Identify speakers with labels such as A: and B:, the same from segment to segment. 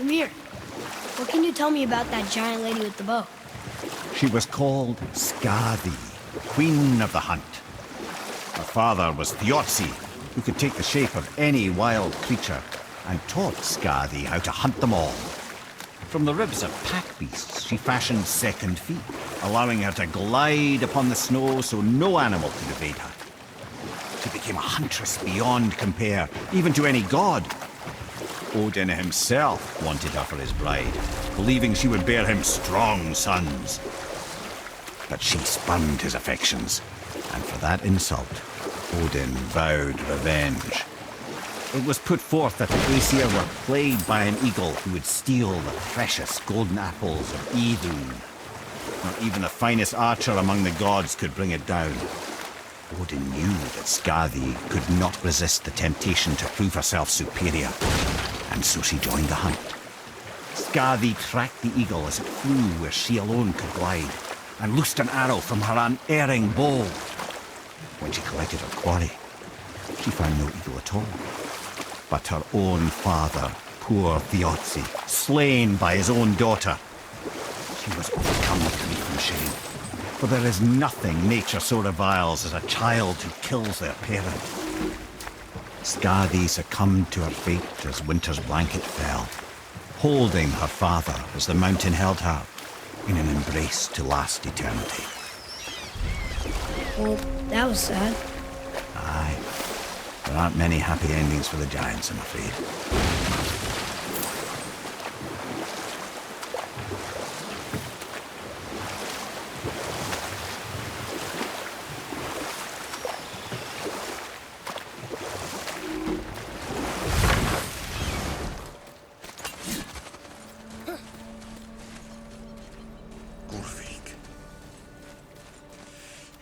A: Come here. What can you tell me about that giant lady with the bow?
B: She was called Skadi, Queen of the Hunt. Her father was Thiotzi, who could take the shape of any wild creature, and taught Skadi how to hunt them all. From the ribs of pack beasts, she fashioned second feet, allowing her to glide upon the snow so no animal could evade her. She became a huntress beyond compare, even to any god. Odin himself wanted her for his bride, believing she would bear him strong sons. But she spurned his affections, and for that insult, Odin vowed revenge. It was put forth that the Aesir were plagued by an eagle who would steal the precious golden apples of Idun. Not even the finest archer among the gods could bring it down. Odin knew that Skadi could not resist the temptation to prove herself superior, and so she joined the hunt. Skadi tracked the eagle as it flew where she alone could glide, and loosed an arrow from her unerring bow. When she collected her quarry, she found no eagle at all, but her own father, poor Thiotzi, slain by his own daughter. She was overcome with grief and shame, for there is nothing nature so reviles as a child who kills their parent. Skadi succumbed to her fate as winter's blanket fell, holding her father as the mountain held her in an embrace to last eternity.
A: Well, that was sad.
B: Aye. There aren't many happy endings for the giants, I'm afraid.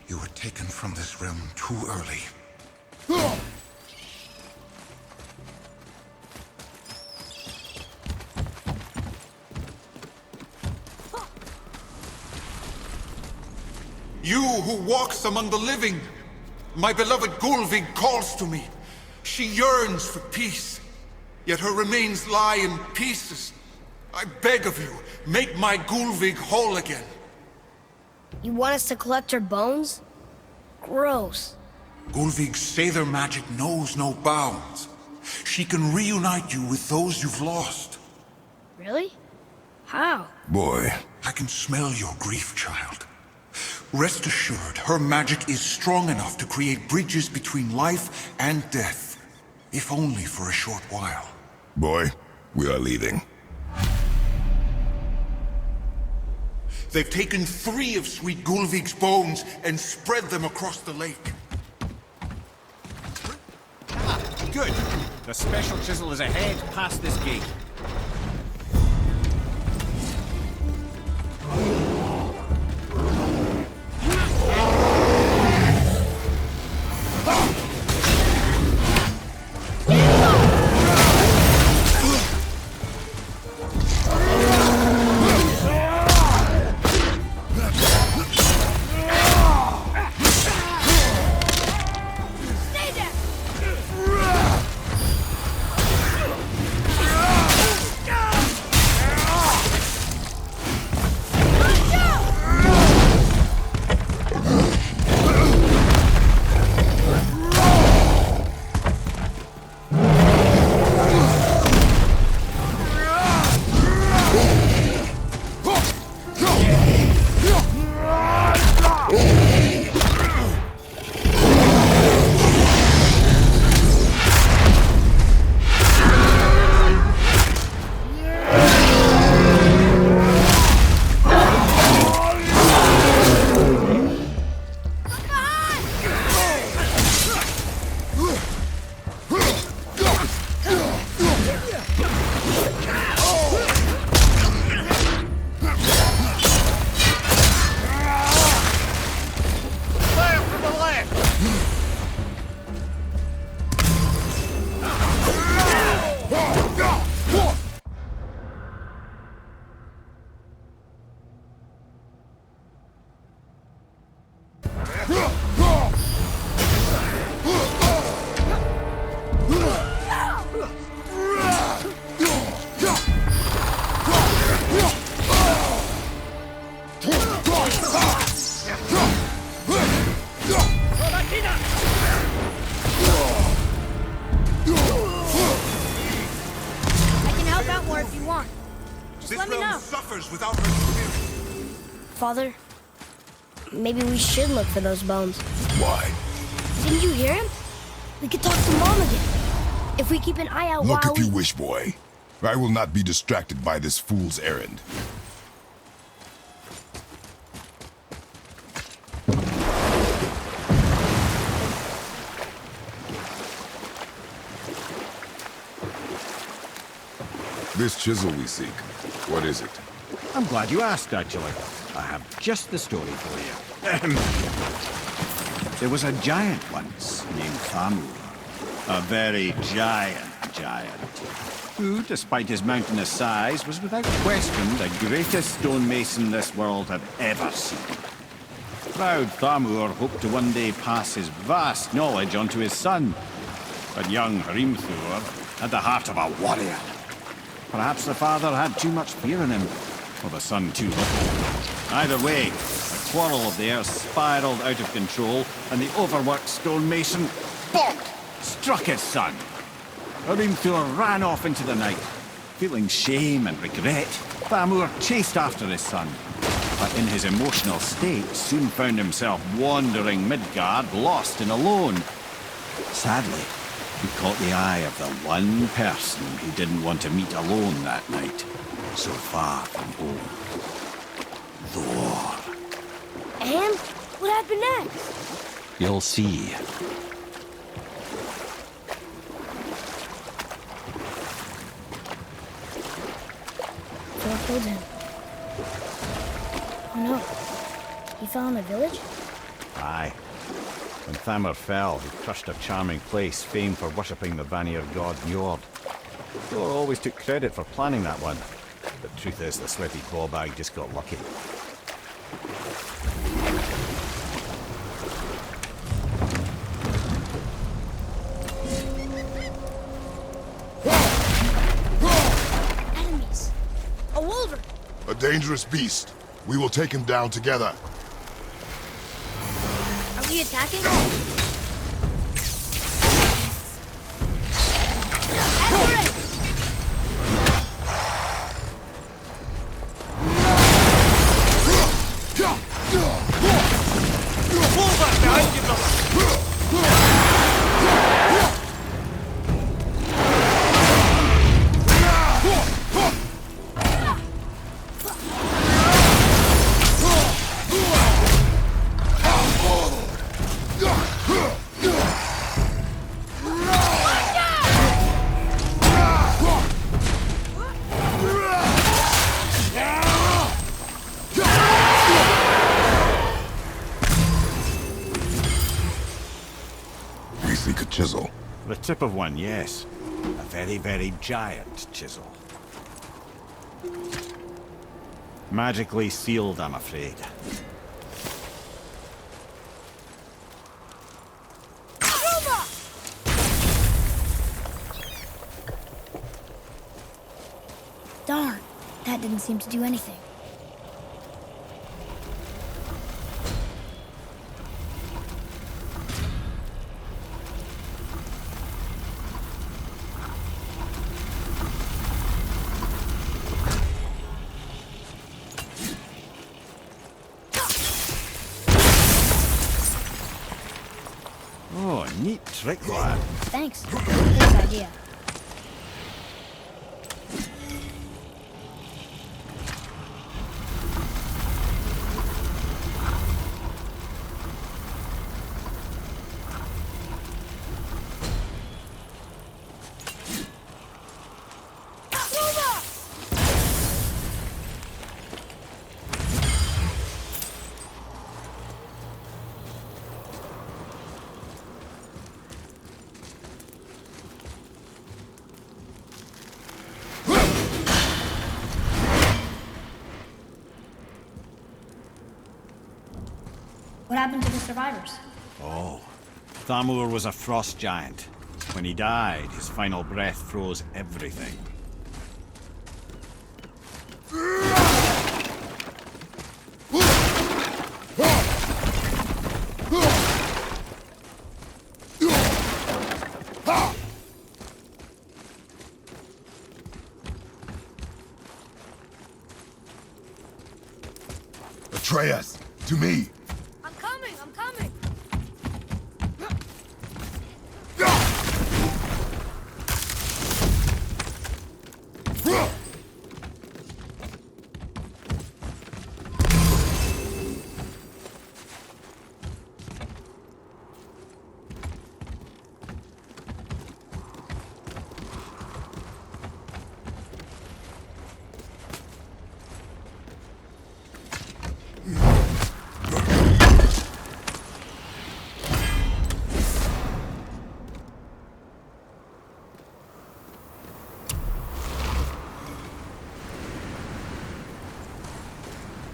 C: You were taken from this realm too early. You who walks among the living, my beloved Gulvig calls to me. She yearns for peace, yet her remains lie in pieces. I beg of you, make my Gulvig whole again.
A: You want us to collect her bones? Gross.
C: Gulvig's Sather magic knows no bounds. She can reunite you with those you've lost.
A: Really? How?
C: Boy, I can smell your grief, child. Rest assured, her magic is strong enough to create bridges between life and death, if only for a short while.
D: Boy, we are leaving.
C: They've taken 3 of Sweet Gulvig's bones and spread them across the lake.
B: Ah, good. The special chisel is ahead past this gate.
A: if you want. Just
C: This
A: let me
C: realm
A: know.
C: suffers without her spirit.
A: Father, maybe we should look for those bones.
D: Why?
A: Didn't you hear him? We could talk to Mom again. If we keep an eye out
D: Look
A: while
D: if you wish, boy. I will not be distracted by this fool's errand. This chisel we seek, what is it?
B: I'm glad you asked, actually. I have just the story for you. There was a giant once named Thamur. A very giant, who, despite his mountainous size, was without question the greatest stonemason this world had ever seen. Proud Thamur hoped to one day pass his vast knowledge on to his son. But young Hrimthur had the heart of a warrior. Perhaps the father had too much fear in him, or the son too little. Either way, the quarrel of theirs spiraled out of control, and the overworked stonemason, bonk, struck his son. Hrimthur ran off into the night. Feeling shame and regret, Thamur chased after his son, but in his emotional state soon found himself wandering Midgard, lost and alone. Sadly, he caught the eye of the one person he didn't want to meet alone that night, so far from home. Thor.
A: And what happened next?
B: You'll see.
A: Thor killed him. Oh no. He fell in the village?
B: Aye. When Thamur fell, he crushed a charming place famed for worshipping the Vanir god Njord. Thor always took credit for planning that one. The truth is, the sweaty ballbag just got lucky.
A: Enemies. A wolverine.
D: A dangerous beast. We will take him down together.
A: Are we attacking?
D: We seek a chisel.
B: The tip of one, yes. A very, very giant chisel. Magically sealed, I'm afraid.
A: Darn, that didn't seem to do anything.
B: Oh, neat trick, lad.
A: Thanks. Good idea.
E: What happened to the survivors?
B: Oh, Thamur was a frost giant. When he died, his final breath froze everything.
D: betray us. To me.
A: I'm coming, I'm coming.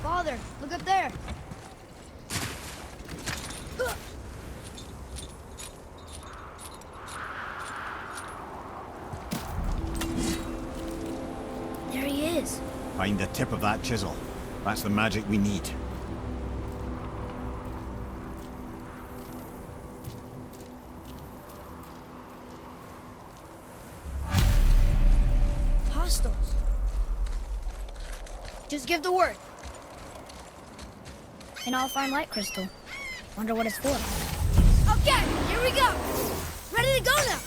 A: Father, look up there. There he is.
B: Find the tip of that chisel. That's the magic we need.
A: Hostiles. Just give the word.
E: And I'll find light crystal. Wonder what it's for.
A: Okay, here we go. Ready to go now.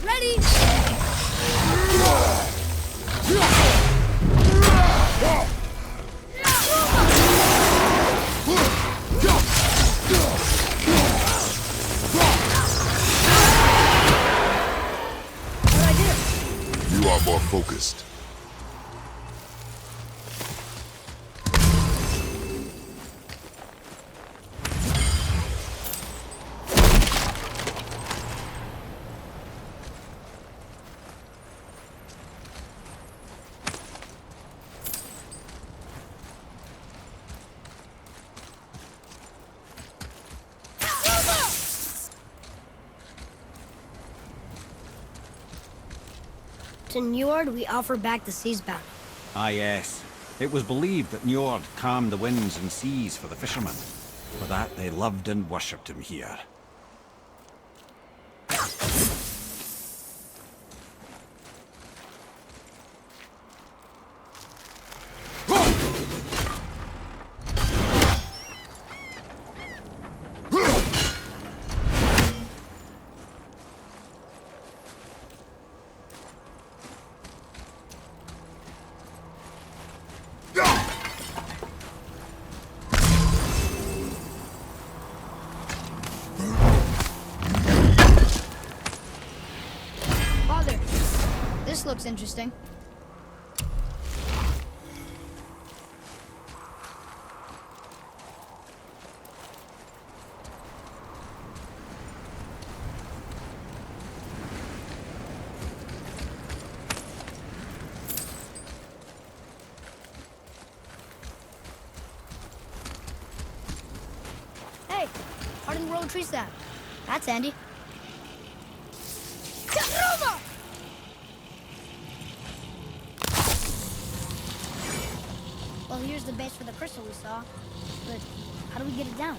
A: Ready? What'd I do?
D: You are more focused.
A: To Njord, we offer back the sea's bounty.
B: Ah, yes. It was believed that Njord calmed the winds and seas for the fishermen. For that, they loved and worshipped him here.
E: Father, this looks interesting.
A: Hey, hardened road tree sap.
E: That's handy. Well, here's the base for the crystal we saw. But how do we get it down?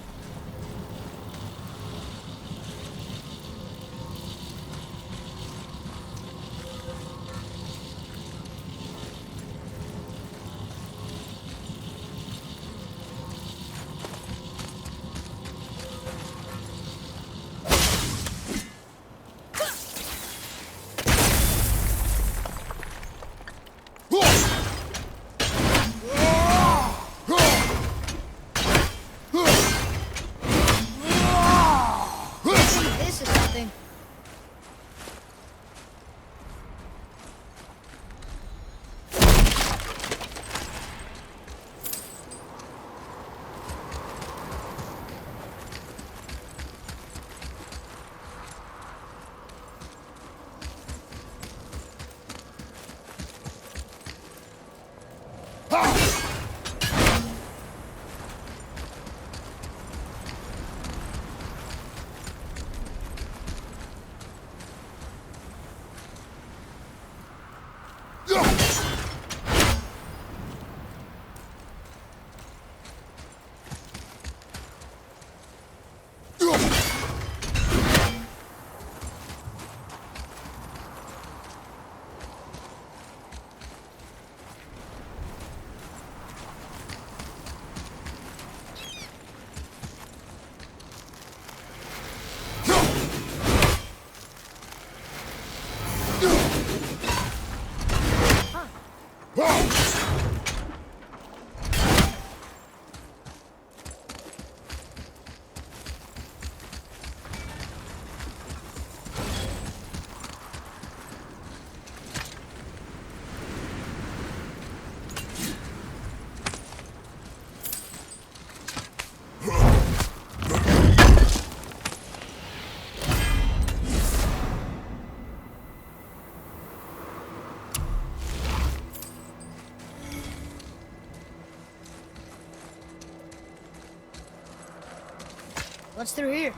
A: What's through here?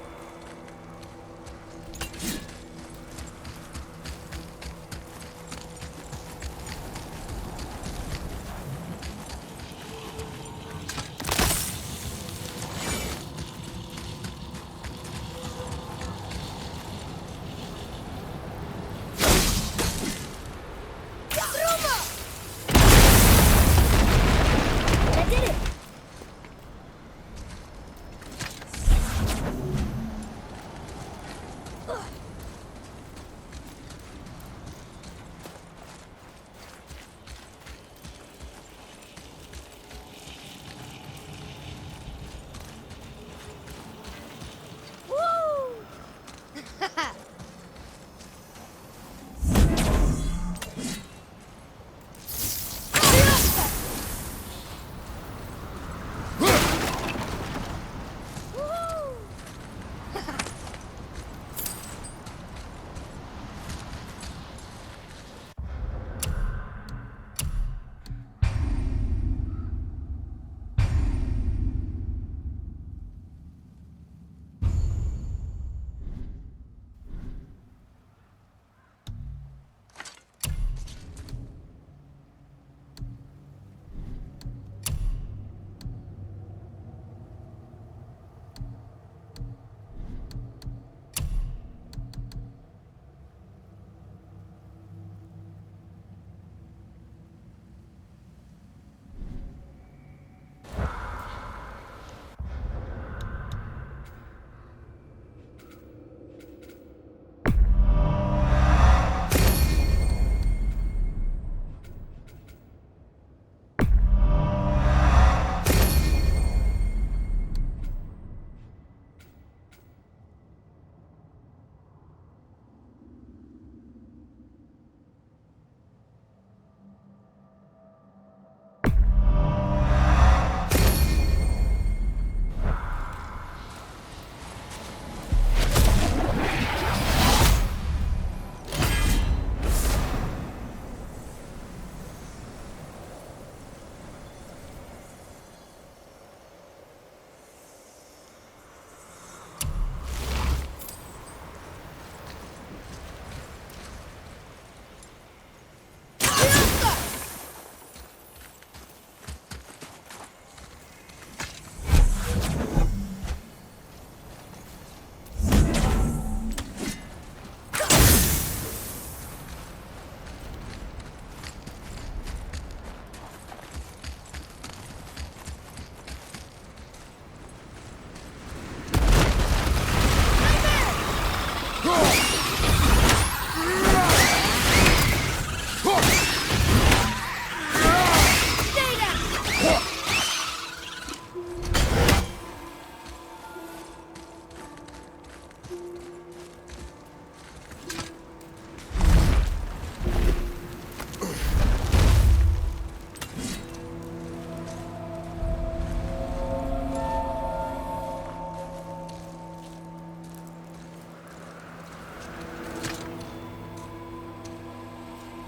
A: I did it!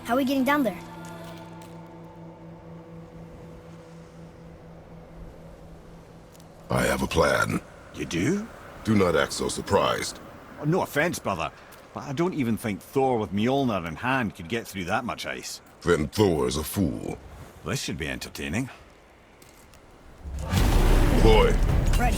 E: How are we getting down there?
D: I have a plan.
B: You do?
D: Do not act so surprised.
B: Oh, no offense, brother, but I don't even think Thor with Mjolnir in hand could get through that much ice.
D: Then Thor is a fool.
B: This should be entertaining.
D: Boy,
A: Ready.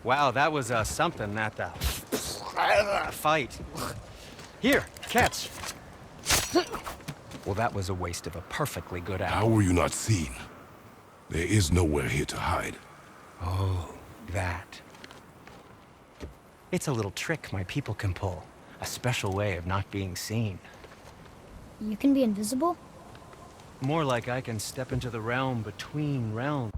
F: Wow, that was something, that fight. Here, catch. Well, that was a waste of a perfectly good
D: how
F: hour.
D: were you not seen? There is nowhere here to hide.
F: Oh, that. It's a little trick my people can pull. A special way of not being seen.
E: You can be invisible?
F: More like I can step into the realm between realms.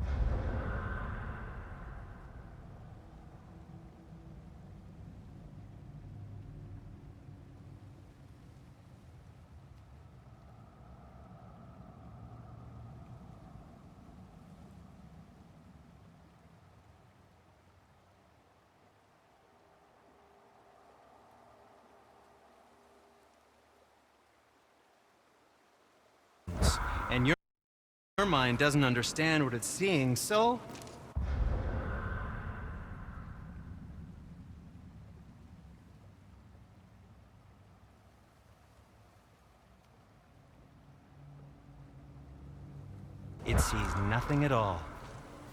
F: And your mind doesn't understand what it's seeing, so It sees nothing at all.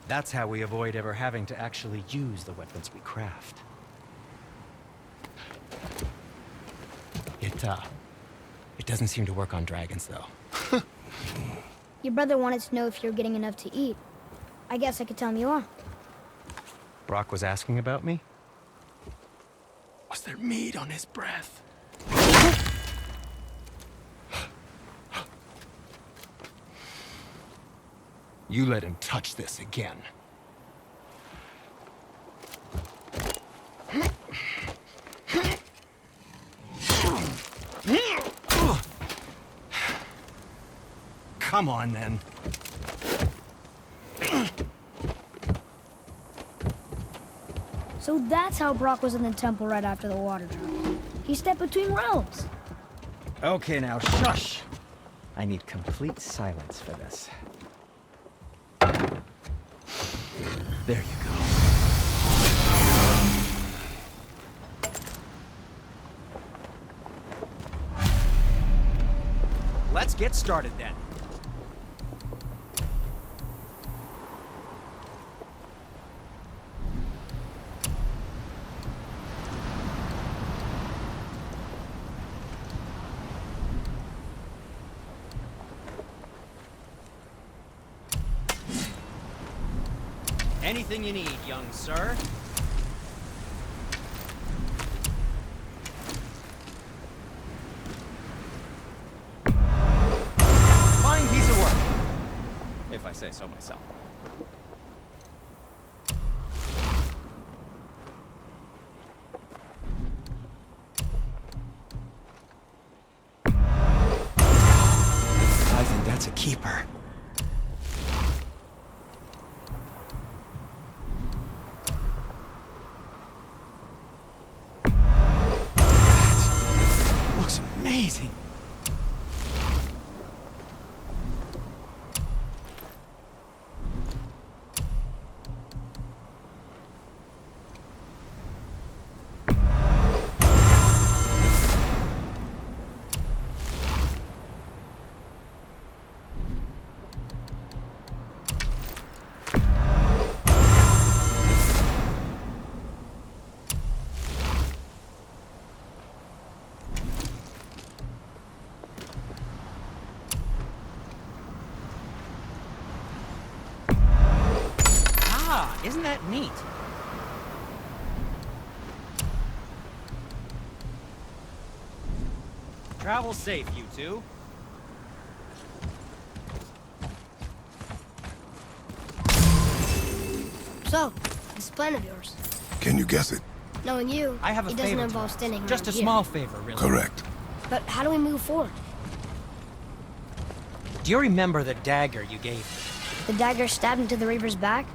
F: That's how we avoid ever having to actually use the weapons we craft. It doesn't seem to work on dragons, though.
E: Your brother wanted to know if you're getting enough to eat. I guess I could tell him you are.
F: Brock was asking about me? Was there meat on his breath? You let him touch this again. Come on, then.
E: So that's how Brock was in the temple right after the water drop. He stepped between realms.
F: Okay, now shush. I need complete silence for this. There you go. Let's get started then. Anything you need, young sir. Fine piece of work, if I say so myself. I think that's a keeper. Looks amazing. Isn't that neat? Travel safe, you two.
A: So, this plan of yours.
D: Can you guess it?
A: Knowing you,
F: I have a
A: it doesn't
F: favor to
A: involve
F: ask.
A: standing
F: Just a
A: around here.
F: small favor, really.
D: Correct.
A: But how do we move forward?
F: Do you remember the dagger you gave me?
A: The dagger stabbed into the Reaver's back?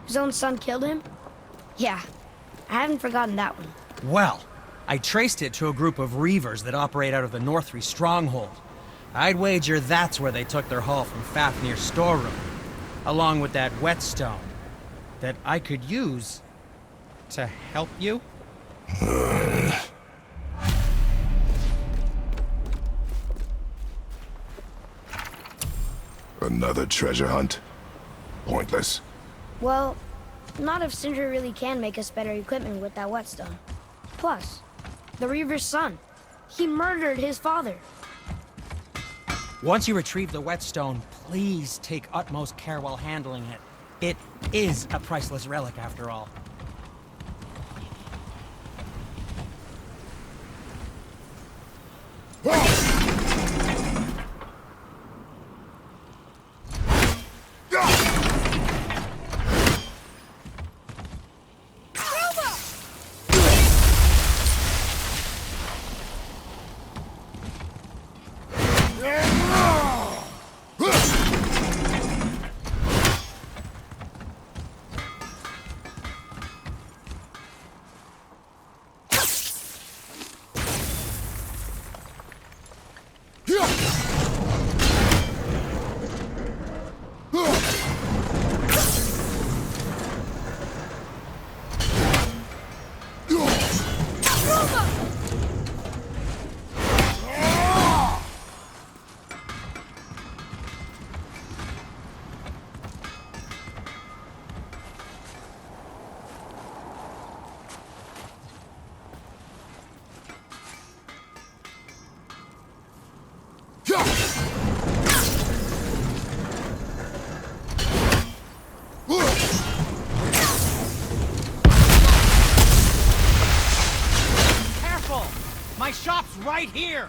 A: His own son killed him? Yeah, I haven't forgotten that one.
F: Well, I traced it to a group of Reavers that operate out of the Northry stronghold. I'd wager that's where they took their haul from Fafnir's storeroom, along with that whetstone that I could use to help you.
D: Another treasure hunt? Pointless.
A: Well, not if Sindri really can make us better equipment with that whetstone. Plus, the Reaver's son. He murdered his father.
F: Once you retrieve the whetstone, please take utmost care while handling it. It is a priceless relic, after all. My shop's right here!